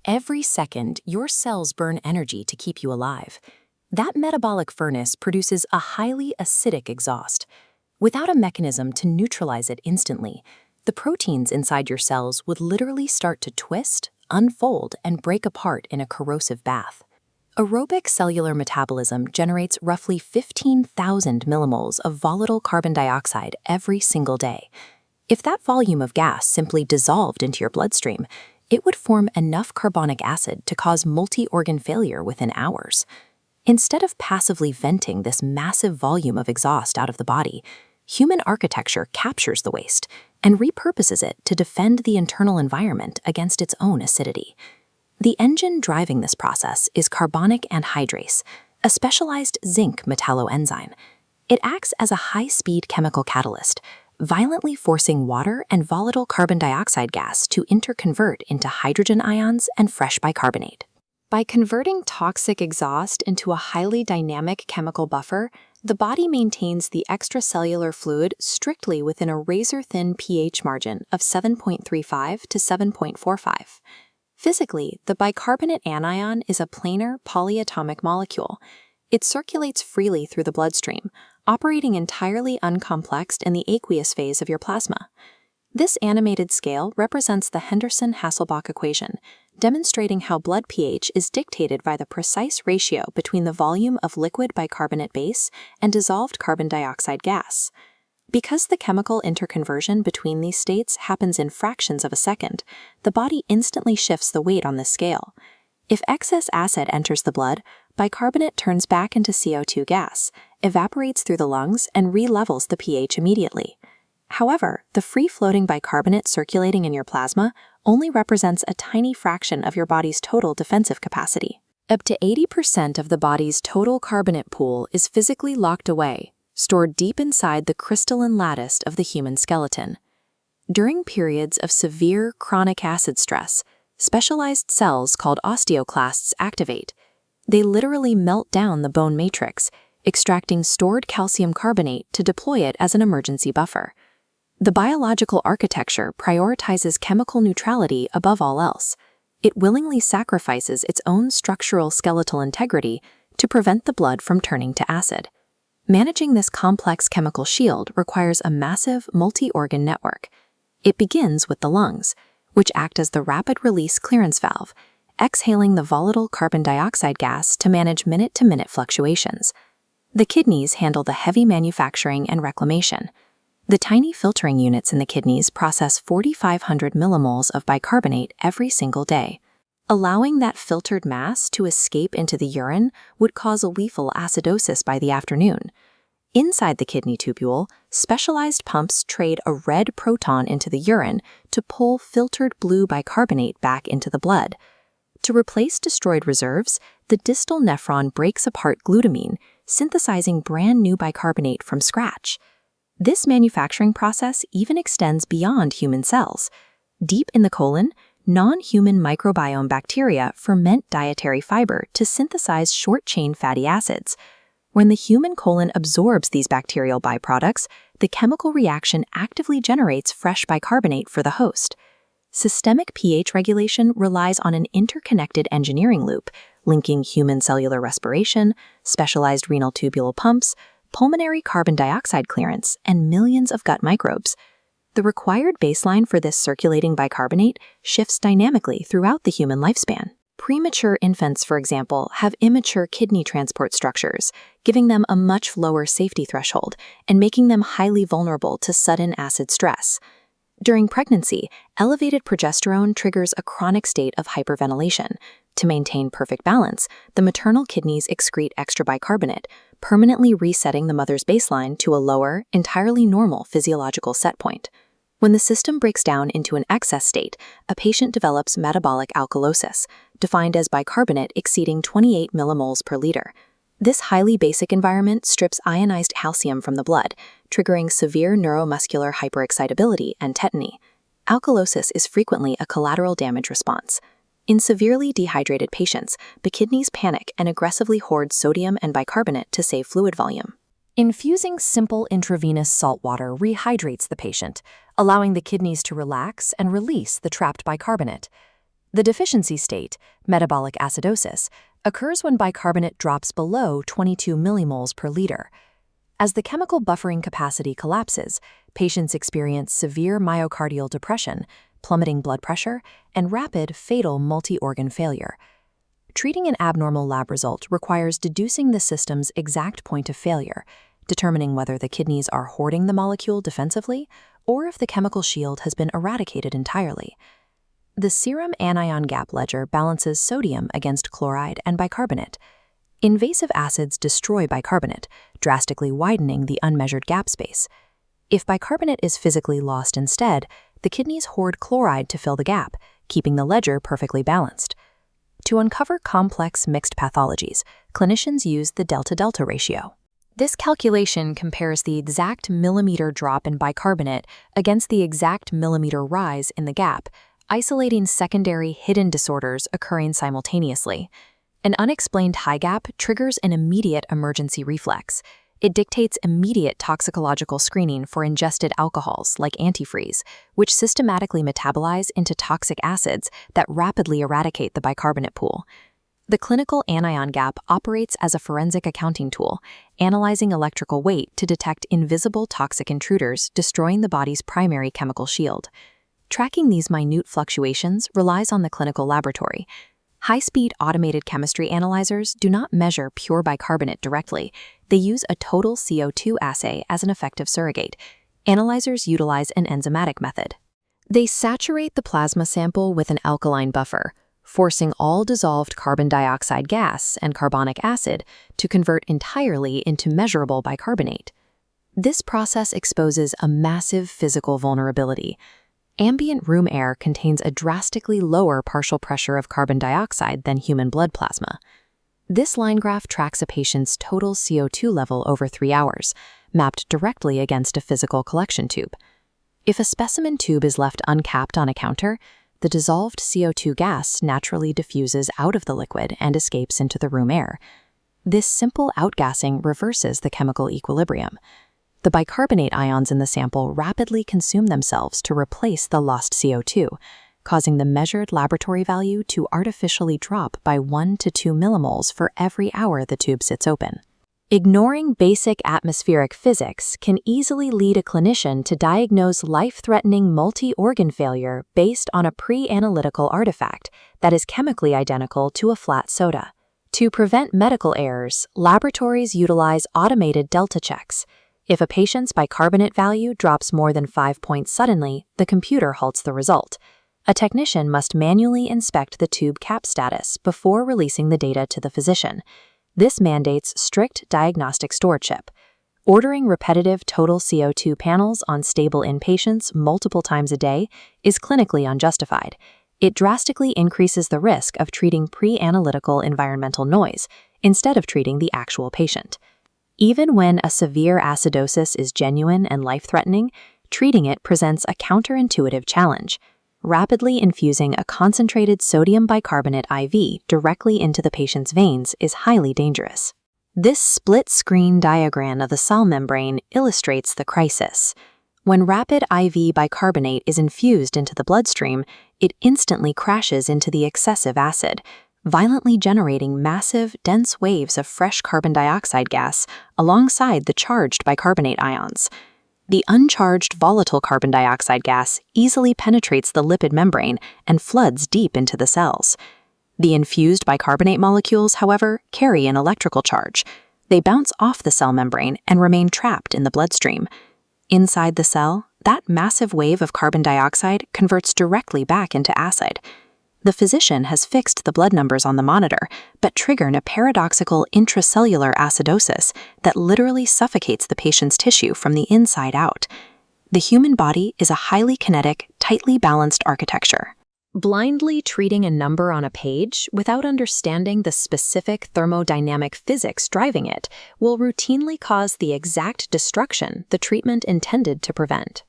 Every second, your cells burn energy to keep you alive. That metabolic furnace produces a highly acidic exhaust. Without a mechanism to neutralize it instantly, the proteins inside your cells would literally start to twist, unfold, and break apart in a corrosive bath. Aerobic cellular metabolism generates roughly 15,000 millimoles of volatile carbon dioxide every single day. If that volume of gas simply dissolved into your bloodstream, it would form enough carbonic acid to cause multi-organ failure within hours. Instead of passively venting this massive volume of exhaust out of the body, human architecture captures the waste and repurposes it to defend the internal environment against its own acidity. The engine driving this process is carbonic anhydrase, a specialized zinc metalloenzyme. It acts as a high-speed chemical catalyst, violently forcing water and volatile carbon dioxide gas to interconvert into hydrogen ions and fresh bicarbonate. By converting toxic exhaust into a highly dynamic chemical buffer, the body maintains the extracellular fluid strictly within a razor-thin pH margin of 7.35 to 7.45. Physically, the bicarbonate anion is a planar polyatomic molecule. It circulates freely through the bloodstream, operating entirely uncomplexed in the aqueous phase of your plasma. This animated scale represents the Henderson-Hasselbalch equation, demonstrating how blood pH is dictated by the precise ratio between the volume of liquid bicarbonate base and dissolved carbon dioxide gas. Because the chemical interconversion between these states happens in fractions of a second, the body instantly shifts the weight on this scale. If excess acid enters the blood, bicarbonate turns back into CO2 gas, evaporates through the lungs, and re-levels the pH immediately. However, the free-floating bicarbonate circulating in your plasma only represents a tiny fraction of your body's total defensive capacity. Up to 80% of the body's total carbonate pool is physically locked away, stored deep inside the crystalline lattice of the human skeleton. During periods of severe chronic acid stress, specialized cells called osteoclasts activate. They literally melt down the bone matrix, extracting stored calcium carbonate to deploy it as an emergency buffer. The biological architecture prioritizes chemical neutrality above all else. It willingly sacrifices its own structural skeletal integrity to prevent the blood from turning to acid. Managing this complex chemical shield requires a massive multi-organ network. It begins with the lungs, which act as the rapid-release clearance valve, exhaling the volatile carbon dioxide gas to manage minute-to-minute fluctuations. The kidneys handle the heavy manufacturing and reclamation. The tiny filtering units in the kidneys process 4,500 millimoles of bicarbonate every single day. Allowing that filtered mass to escape into the urine would cause a lethal acidosis by the afternoon. Inside the kidney tubule, specialized pumps trade a red proton into the urine to pull filtered blue bicarbonate back into the blood. To replace destroyed reserves, the distal nephron breaks apart glutamine, synthesizing brand new bicarbonate from scratch. This manufacturing process even extends beyond human cells. Deep in the colon, non-human microbiome bacteria ferment dietary fiber to synthesize short-chain fatty acids. When the human colon absorbs these bacterial byproducts, the chemical reaction actively generates fresh bicarbonate for the host. Systemic pH regulation relies on an interconnected engineering loop, linking human cellular respiration, specialized renal tubule pumps, pulmonary carbon dioxide clearance, and millions of gut microbes. The required baseline for this circulating bicarbonate shifts dynamically throughout the human lifespan. Premature infants, for example, have immature kidney transport structures, giving them a much lower safety threshold and making them highly vulnerable to sudden acid stress. During pregnancy, elevated progesterone triggers a chronic state of hyperventilation. To maintain perfect balance, the maternal kidneys excrete extra bicarbonate, permanently resetting the mother's baseline to a lower, entirely normal physiological set point. When the system breaks down into an excess state, a patient develops metabolic alkalosis, defined as bicarbonate exceeding 28 millimoles per liter. This highly basic environment strips ionized calcium from the blood, triggering severe neuromuscular hyperexcitability and tetany. Alkalosis is frequently a collateral damage response. In severely dehydrated patients, the kidneys panic and aggressively hoard sodium and bicarbonate to save fluid volume. Infusing simple intravenous salt water rehydrates the patient, allowing the kidneys to relax and release the trapped bicarbonate. The deficiency state, metabolic acidosis, occurs when bicarbonate drops below 22 millimoles per liter. As the chemical buffering capacity collapses, patients experience severe myocardial depression, plummeting blood pressure, and rapid, fatal multi-organ failure. Treating an abnormal lab result requires deducing the system's exact point of failure, determining whether the kidneys are hoarding the molecule defensively or if the chemical shield has been eradicated entirely. The serum anion gap ledger balances sodium against chloride and bicarbonate. Invasive acids destroy bicarbonate, drastically widening the unmeasured gap space. If bicarbonate is physically lost instead, the kidneys hoard chloride to fill the gap, keeping the ledger perfectly balanced. To uncover complex mixed pathologies, clinicians use the delta-delta ratio. This calculation compares the exact millimeter drop in bicarbonate against the exact millimeter rise in the gap, isolating secondary hidden disorders occurring simultaneously. An unexplained high gap triggers an immediate emergency reflex. It dictates immediate toxicological screening for ingested alcohols like antifreeze, which systematically metabolize into toxic acids that rapidly eradicate the bicarbonate pool. The clinical anion gap operates as a forensic accounting tool, analyzing electrical weight to detect invisible toxic intruders destroying the body's primary chemical shield. Tracking these minute fluctuations relies on the clinical laboratory. High-speed automated chemistry analyzers do not measure pure bicarbonate directly. They use a total CO2 assay as an effective surrogate. Analyzers utilize an enzymatic method. They saturate the plasma sample with an alkaline buffer, forcing all dissolved carbon dioxide gas and carbonic acid to convert entirely into measurable bicarbonate. This process exposes a massive physical vulnerability. Ambient room air contains a drastically lower partial pressure of carbon dioxide than human blood plasma. This line graph tracks a patient's total CO2 level over 3 hours, mapped directly against a physical collection tube. If a specimen tube is left uncapped on a counter, the dissolved CO2 gas naturally diffuses out of the liquid and escapes into the room air. This simple outgassing reverses the chemical equilibrium. The bicarbonate ions in the sample rapidly consume themselves to replace the lost CO2, causing the measured laboratory value to artificially drop by 1 to 2 millimoles for every hour the tube sits open. Ignoring basic atmospheric physics can easily lead a clinician to diagnose life-threatening multi-organ failure based on a pre-analytical artifact that is chemically identical to a flat soda. To prevent medical errors, laboratories utilize automated delta checks. If a patient's bicarbonate value drops more than 5 points suddenly, the computer halts the result. A technician must manually inspect the tube cap status before releasing the data to the physician. This mandates strict diagnostic stewardship. Ordering repetitive total CO2 panels on stable inpatients multiple times a day is clinically unjustified. It drastically increases the risk of treating pre-analytical environmental noise instead of treating the actual patient. Even when a severe acidosis is genuine and life-threatening, treating it presents a counterintuitive challenge. Rapidly infusing a concentrated sodium bicarbonate IV directly into the patient's veins is highly dangerous. This split-screen diagram of the cell membrane illustrates the crisis. When rapid IV bicarbonate is infused into the bloodstream, it instantly crashes into the excessive acid, violently generating massive, dense waves of fresh carbon dioxide gas alongside the charged bicarbonate ions. The uncharged volatile carbon dioxide gas easily penetrates the lipid membrane and floods deep into the cells. The infused bicarbonate molecules, however, carry an electrical charge. They bounce off the cell membrane and remain trapped in the bloodstream. Inside the cell, that massive wave of carbon dioxide converts directly back into acid. The physician has fixed the blood numbers on the monitor, but triggered a paradoxical intracellular acidosis that literally suffocates the patient's tissue from the inside out. The human body is a highly kinetic, tightly balanced architecture. Blindly treating a number on a page without understanding the specific thermodynamic physics driving it will routinely cause the exact destruction the treatment intended to prevent.